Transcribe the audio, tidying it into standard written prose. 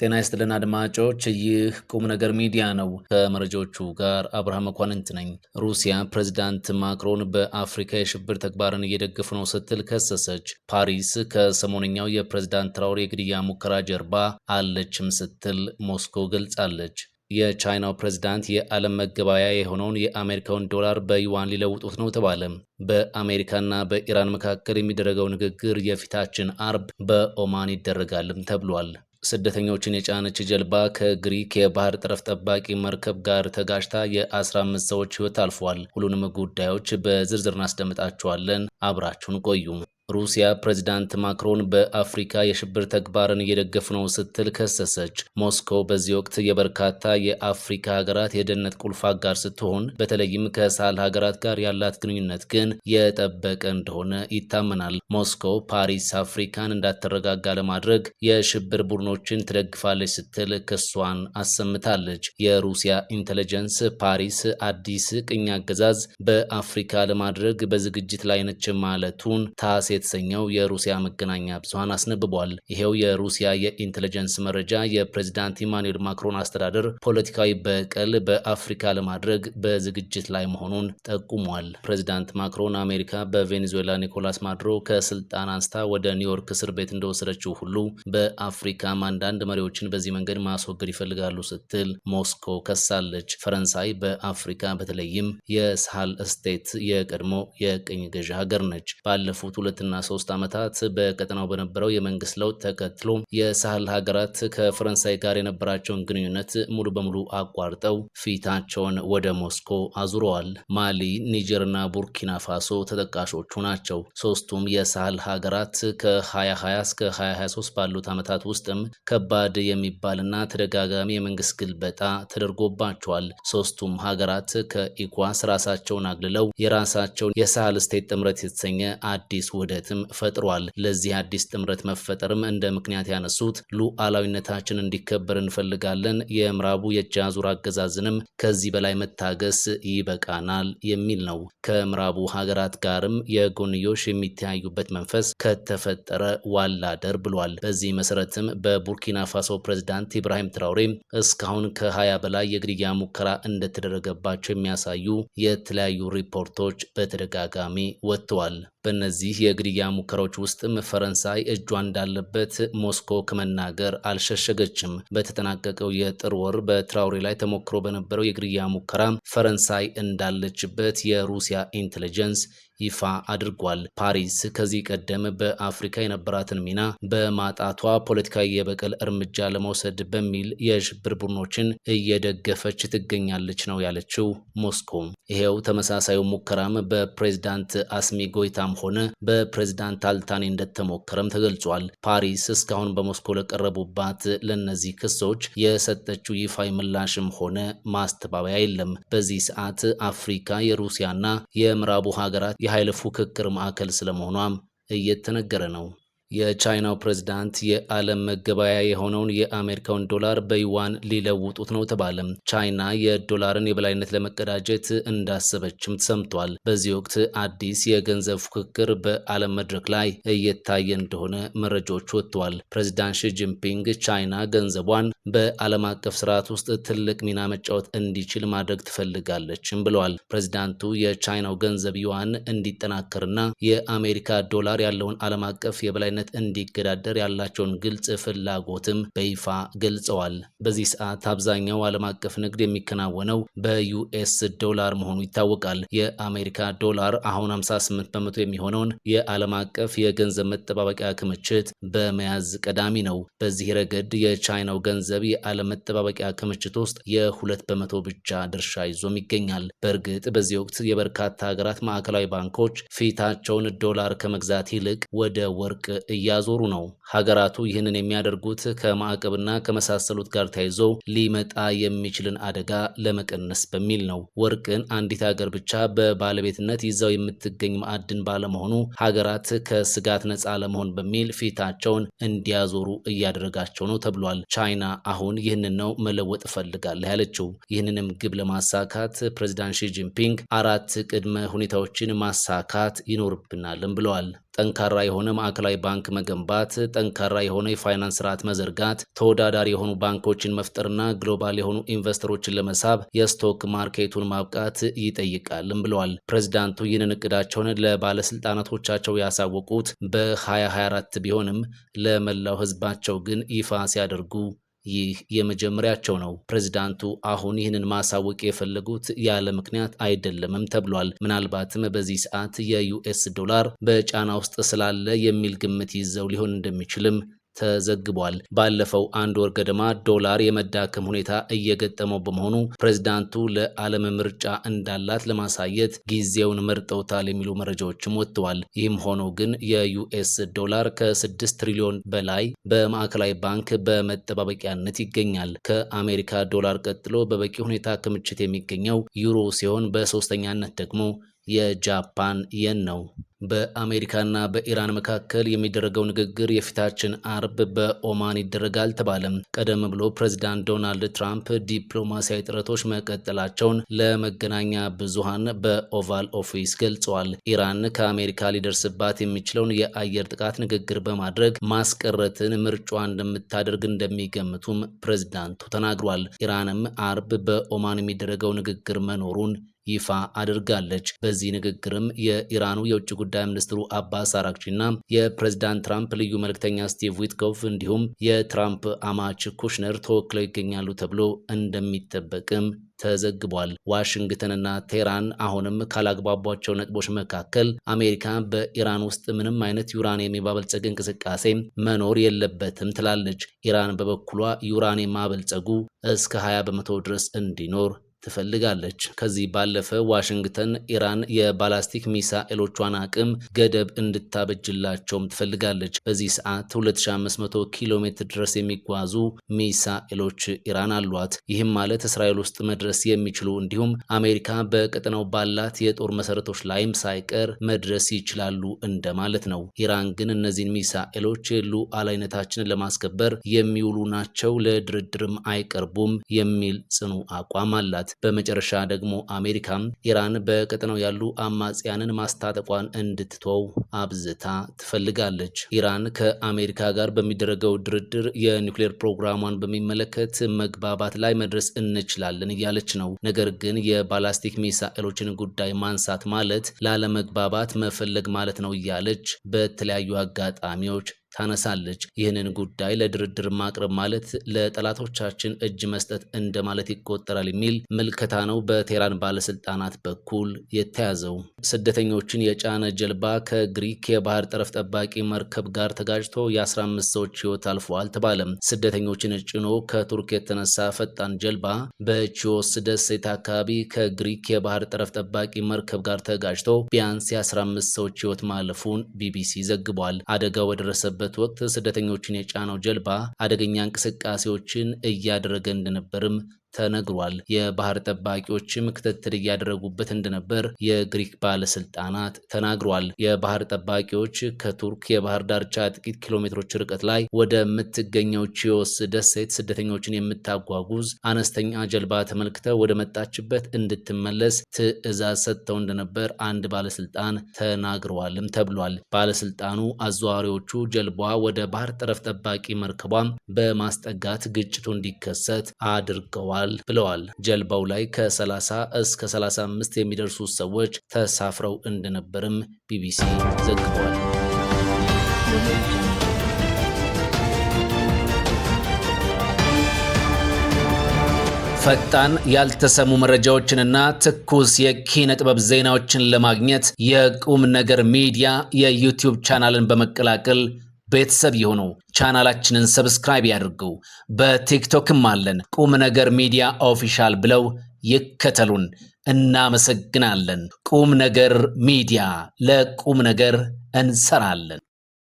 ጤና ይስጥልን አድማጮች፣ ይህ ቁም ነገር ሚዲያ ነው። ከመረጃዎቹ ጋር አብርሃም መኳንንት ነኝ። ሩሲያ ፕሬዝዳንት ማክሮን በአፍሪካ የሽብር ተግባርን እየደገፉ ነው ስትል ከሰሰች። ፓሪስ ከሰሞነኛው የፕሬዝዳንት ትራውሬ የግድያ ሙከራ ጀርባ አለችም ስትል ሞስኮ ገልጻለች። የቻይናው ፕሬዝዳንት የዓለም መገበያያ የሆነውን የአሜሪካውን ዶላር በዩዋን ሊለውጡት ነው ተባለ። በአሜሪካና በኢራን መካከል የሚደረገው ንግግር የፊታችን አርብ በኦማን ይደረጋልም ተብሏል። ስደተኞችን የጫነች ጀልባ ከግሪክ የባህር ጠረፍ ጠባቂ መርከብ ጋር ተጋጭታ የ15 ሰዎች ሕይወት አልፏል። ሁሉንም ጉዳዮች በዝርዝር እናስደምጣቸዋለን። አብራችሁን ቆዩ። ሩሲያ ፕሬዝዳንት ማክሮን በአፍሪካ የሽብር ተግባርን እየደገፉ ነው ስትል ከሰሰች። ሞስኮ በዚህ ወቅት የበርካታ የአፍሪካ ሀገራት የደህንነት ቁልፍ አጋር ስትሆን በተለይም ከሳህል ሀገራት ጋር ያላት ግንኙነት ግን የጠበቀ እንደሆነ ይታመናል። ሞስኮ ፓሪስ አፍሪካን እንዳትረጋጋ ለማድረግ የሽብር ቡድኖችን ትደግፋለች ስትል ክሷን አሰምታለች። የሩሲያ ኢንተለጀንስ ፓሪስ አዲስ ቅኝ አገዛዝ በአፍሪካ ለማድረግ በዝግጅት ላይ ነች ማለቱን ታስ የተሰኘው የሩሲያ መገናኛ ብዙሃን አስነብቧል። ይሄው የሩሲያ የኢንተለጀንስ መረጃ የፕሬዝዳንት ኢማኑኤል ማክሮን አስተዳደር ፖለቲካዊ በቀል በአፍሪካ ለማድረግ በዝግጅት ላይ መሆኑን ጠቁሟል። ፕሬዝዳንት ማክሮን አሜሪካ በቬኔዙዌላ ኒኮላስ ማዱሮ ከስልጣን አንስታ ወደ ኒውዮርክ እስር ቤት እንደወሰደችው ሁሉ በአፍሪካም አንዳንድ መሪዎችን በዚህ መንገድ ማስወገድ ይፈልጋሉ ስትል ሞስኮ ከሳለች። ፈረንሳይ በአፍሪካ በተለይም የሳህል ስቴት የቀድሞ የቅኝ ገዢ ሀገር ነች። ባለፉት 2 እና 3 ዓመታት በቀጠናው በነበረው የመንግስት ለውጥ ተከትሎ የሳህል ሀገራት ከፈረንሳይ ጋር የነበራቸውን ግንኙነት ሙሉ በሙሉ አቋርጠው ፊታቸውን ወደ ሞስኮ አዙረዋል። ማሊ፣ ኒጀር እና ቡርኪና ፋሶ ተጠቃሾቹ ናቸው። ሶስቱም የሳህል ሀገራት ከ2020 እስከ 2023 ባሉት ዓመታት ውስጥም ከባድ የሚባልና ተደጋጋሚ የመንግስት ግልበጣ ተደርጎባቸዋል። ሶስቱም ሀገራት ከኢኳስ ራሳቸውን አግልለው የራሳቸውን የሳህል ስቴት ጥምረት የተሰኘ አዲስ ውህደትም ፈጥሯል። ለዚህ አዲስ ጥምረት መፈጠርም እንደ ምክንያት ያነሱት ሉዓላዊነታችን እንዲከበር እንፈልጋለን፣ የምዕራቡ የእጅ አዙር አገዛዝንም ከዚህ በላይ መታገስ ይበቃናል የሚል ነው። ከምዕራቡ ሀገራት ጋርም የጎንዮሽ የሚተያዩበት መንፈስ ከተፈጠረ ዋላደር ብሏል። በዚህ መሰረትም በቡርኪና ፋሶ ፕሬዝዳንት ኢብራሂም ትራውሬ እስካሁን ከ20 በላይ የግድያ ሙከራ እንደተደረገባቸው የሚያሳዩ የተለያዩ ሪፖርቶች በተደጋጋሚ ወጥተዋል። በእነዚህ የግድያ ሙከራዎች ውስጥም ፈረንሳይ እጇ እንዳለበት ሞስኮ ከመናገር አልሸሸገችም። በተጠናቀቀው የጥር ወር በትራውሬ ላይ ተሞክሮ በነበረው የግድያ ሙከራ ፈረንሳይ እንዳለችበት የሩሲያ ኢንተለጀንስ ይፋ አድርጓል። ፓሪስ ከዚህ ቀደም በአፍሪካ የነበራትን ሚና በማጣቷ ፖለቲካዊ የበቀል እርምጃ ለመውሰድ በሚል የሽብር ቡድኖችን እየደገፈች ትገኛለች ነው ያለችው ሞስኮ። ይሄው ተመሳሳዩ ሙከራም በፕሬዝዳንት አስሚ ጎይታም ሆነ በፕሬዝዳንት አልታኒ እንደተሞከረም ተገልጿል። ፓሪስ እስካሁን በሞስኮ ለቀረቡባት ለነዚህ ክሶች የሰጠችው ይፋዊ ምላሽም ሆነ ማስተባበያ የለም። በዚህ ሰዓት አፍሪካ የሩሲያና የምዕራቡ ሀገራት የኃይል ፉክክር ማዕከል ስለመሆኗም እየተነገረ ነው። የቻይናው ፕሬዝዳንት የዓለም መገበያያ የሆነውን የአሜሪካውን ዶላር በዩዋን ሊለውጡት ነው ተባለ። ቻይና የዶላርን የበላይነት ለመቀዳጀት እንዳሰበችም ተሰምቷል። በዚህ ወቅት አዲስ የገንዘብ ፉክክር በዓለም መድረክ ላይ እየታየ እንደሆነ መረጃዎች ወጥተዋል። ፕሬዝዳንት ሺ ጂንፒንግ ቻይና ገንዘቧን በዓለም አቀፍ ስርዓት ውስጥ ትልቅ ሚና መጫወት እንዲችል ማድረግ ትፈልጋለችም ብለዋል። ፕሬዝዳንቱ የቻይናው ገንዘብ ዩዋን እንዲጠናከርና የአሜሪካ ዶላር ያለውን ዓለም አቀፍ የበላይነት እንዲገዳደር ያላቸውን ግልጽ ፍላጎትም በይፋ ገልጸዋል። በዚህ ሰዓት አብዛኛው ዓለም አቀፍ ንግድ የሚከናወነው በዩኤስ ዶላር መሆኑ ይታወቃል። የአሜሪካ ዶላር አሁን 58 በመቶ የሚሆነውን የዓለም አቀፍ የገንዘብ መጠባበቂያ ክምችት በመያዝ ቀዳሚ ነው። በዚህ ረገድ የቻይናው ገንዘብ የዓለም መጠባበቂያ ክምችት ውስጥ የ2 በመቶ ብቻ ድርሻ ይዞም ይገኛል። በእርግጥ በዚህ ወቅት የበርካታ ሀገራት ማዕከላዊ ባንኮች ፊታቸውን ዶላር ከመግዛት ይልቅ ወደ ወርቅ እያዞሩ ነው። ሀገራቱ ይህንን የሚያደርጉት ከማዕቀብና ከመሳሰሉት ጋር ተያይዞ ሊመጣ የሚችልን አደጋ ለመቀነስ በሚል ነው። ወርቅን አንዲት ሀገር ብቻ በባለቤትነት ይዛው የምትገኝ ማዕድን ባለመሆኑ ሀገራት ከስጋት ነፃ ለመሆን በሚል ፊታቸውን እንዲያዞሩ እያደረጋቸው ነው ተብሏል። ቻይና አሁን ይህንን ነው መለወጥ እፈልጋለሁ ያለችው። ይህንንም ግብ ለማሳካት ፕሬዝዳንት ሺ ጂንፒንግ 4 ቅድመ ሁኔታዎችን ማሳካት ይኖርብናልም ብለዋል። ጠንካራ የሆነ ማዕከላዊ ባንክ መገንባት፣ ጠንካራ የሆነ የፋይናንስ ስርዓት መዘርጋት፣ ተወዳዳሪ የሆኑ ባንኮችን መፍጠርና ግሎባል የሆኑ ኢንቨስተሮችን ለመሳብ የስቶክ ማርኬቱን ማብቃት ይጠይቃልም ብለዋል። ፕሬዝዳንቱ ይህንን እቅዳቸውን ለባለስልጣናቶቻቸው ያሳወቁት በ2024 ቢሆንም ለመላው ህዝባቸው ግን ይፋ ሲያደርጉ ይህ የመጀመሪያቸው ነው። ፕሬዝዳንቱ አሁን ይህንን ማሳወቅ የፈለጉት ያለ ምክንያት አይደለምም ተብሏል። ምናልባትም በዚህ ሰዓት የዩኤስ ዶላር በጫና ውስጥ ስላለ የሚል ግምት ይዘው ሊሆን እንደሚችልም ተዘግቧል። ባለፈው አንድ ወር ገደማ ዶላር የመዳከም ሁኔታ እየገጠመው በመሆኑ ፕሬዝዳንቱ ለዓለም ምርጫ እንዳላት ለማሳየት ጊዜውን መርጠውታል የሚሉ መረጃዎችም ወጥተዋል። ይህም ሆኖ ግን የዩኤስ ዶላር ከ6 ትሪሊዮን በላይ በማዕከላዊ ባንክ በመጠባበቂያነት ይገኛል። ከአሜሪካ ዶላር ቀጥሎ በበቂ ሁኔታ ክምችት የሚገኘው ዩሮ ሲሆን በሶስተኛነት ደግሞ የጃፓን የን ነው። በአሜሪካና በኢራን መካከል የሚደረገው ንግግር የፊታችን አርብ በኦማን ይደረጋል ተባለም። ቀደም ብሎ ፕሬዝዳንት ዶናልድ ትራምፕ ዲፕሎማሲያዊ ጥረቶች መቀጠላቸውን ለመገናኛ ብዙሃን በኦቫል ኦፊስ ገልጸዋል። ኢራን ከአሜሪካ ሊደርስባት የሚችለውን የአየር ጥቃት ንግግር በማድረግ ማስቀረትን ምርጫዋ እንደምታደርግ እንደሚገምቱም ፕሬዝዳንቱ ተናግሯል። ኢራንም አርብ በኦማን የሚደረገው ንግግር መኖሩን ይፋ አድርጋለች። በዚህ ንግግርም የኢራኑ የውጭ ጉዳይ ሚኒስትሩ አባስ አራግቺና የፕሬዝዳንት ትራምፕ ልዩ መልእክተኛ ስቲቭ ዊትኮፍ እንዲሁም የትራምፕ አማች ኩሽነር ተወክለው ይገኛሉ ተብሎ እንደሚጠበቅም ተዘግቧል። ዋሽንግተንና ቴህራን አሁንም ካላግባቧቸው ነጥቦች መካከል አሜሪካ በኢራን ውስጥ ምንም አይነት ዩራኒየም የማበልጸግ እንቅስቃሴ መኖር የለበትም ትላለች። ኢራን በበኩሏ ዩራኒየም ማበልጸጉ እስከ 20 በመቶ ድረስ እንዲኖር ትፈልጋለች። ከዚህ ባለፈ ዋሽንግተን ኢራን የባላስቲክ ሚሳኤሎቿን አቅም ገደብ እንድታበጅላቸውም ትፈልጋለች። በዚህ ሰዓት 2500 ኪሎ ሜትር ድረስ የሚጓዙ ሚሳኤሎች ኢራን አሏት። ይህም ማለት እስራኤል ውስጥ መድረስ የሚችሉ እንዲሁም አሜሪካ በቀጠናው ባላት የጦር መሰረቶች ላይም ሳይቀር መድረስ ይችላሉ እንደማለት ነው። ኢራን ግን እነዚህን ሚሳኤሎች ሉዓላዊነታችንን ለማስከበር የሚውሉ ናቸው፣ ለድርድርም አይቀርቡም የሚል ጽኑ አቋም አላት። በመጨረሻ ደግሞ አሜሪካም ኢራን በቀጠናው ያሉ አማጽያንን ማስታጠቋን እንድትተው አብዝታ ትፈልጋለች። ኢራን ከአሜሪካ ጋር በሚደረገው ድርድር የኒውክሌር ፕሮግራሟን በሚመለከት መግባባት ላይ መድረስ እንችላለን እያለች ነው። ነገር ግን የባላስቲክ ሚሳኤሎችን ጉዳይ ማንሳት ማለት ላለመግባባት መፈለግ ማለት ነው እያለች በተለያዩ አጋጣሚዎች ታነሳለች። ይህንን ጉዳይ ለድርድር ማቅረብ ማለት ለጠላቶቻችን እጅ መስጠት እንደማለት ይቆጠራል የሚል ምልከታ ነው በቴህራን ባለስልጣናት በኩል የተያዘው። ስደተኞችን የጫነ ጀልባ ከግሪክ የባህር ጠረፍ ጠባቂ መርከብ ጋር ተጋጭቶ የ15 ሰዎች ሕይወት አልፏል ተባለም። ስደተኞችን ጭኖ ከቱርክ የተነሳ ፈጣን ጀልባ በቺዮስ ደሴት አካባቢ ከግሪክ የባህር ጠረፍ ጠባቂ መርከብ ጋር ተጋጭቶ ቢያንስ የ15 ሰዎች ሕይወት ማለፉን ቢቢሲ ዘግቧል። አደጋው በደረሰበት ወቅት ስደተኞችን የጫነው ጀልባ አደገኛ እንቅስቃሴዎችን እያደረገ እንደነበርም ተነግሯል። የባህር ጠባቂዎችም ክትትል እያደረጉበት እንደነበር የግሪክ ባለስልጣናት ተናግሯል። የባህር ጠባቂዎች ከቱርክ የባህር ዳርቻ ጥቂት ኪሎ ሜትሮች ርቀት ላይ ወደምትገኘው ቺዮስ ደሴት ስደተኞችን የምታጓጉዝ አነስተኛ ጀልባ ተመልክተው ወደ መጣችበት እንድትመለስ ትዕዛዝ ሰጥተው እንደነበር አንድ ባለስልጣን ተናግረዋልም ተብሏል። ባለስልጣኑ አዘዋዋሪዎቹ ጀልባዋ ወደ ባህር ጠረፍ ጠባቂ መርከቧም በማስጠጋት ግጭቱ እንዲከሰት አድርገዋል ብለዋል። ጀልባው ላይ ከ30 እስከ 35 የሚደርሱ ሰዎች ተሳፍረው እንደነበርም ቢቢሲ ዘግቧል። ፈጣን ያልተሰሙ መረጃዎችንና ትኩስ የኪነ ጥበብ ዜናዎችን ለማግኘት የቁም ነገር ሚዲያ የዩቲዩብ ቻናልን በመቀላቀል ቤተሰብ የሆኑ ቻናላችንን ሰብስክራይብ ያድርጉ። በቲክቶክም አለን። ቁም ነገር ሚዲያ ኦፊሻል ብለው ይከተሉን። እናመሰግናለን። ቁም ነገር ሚዲያ፣ ለቁም ነገር እንሰራለን።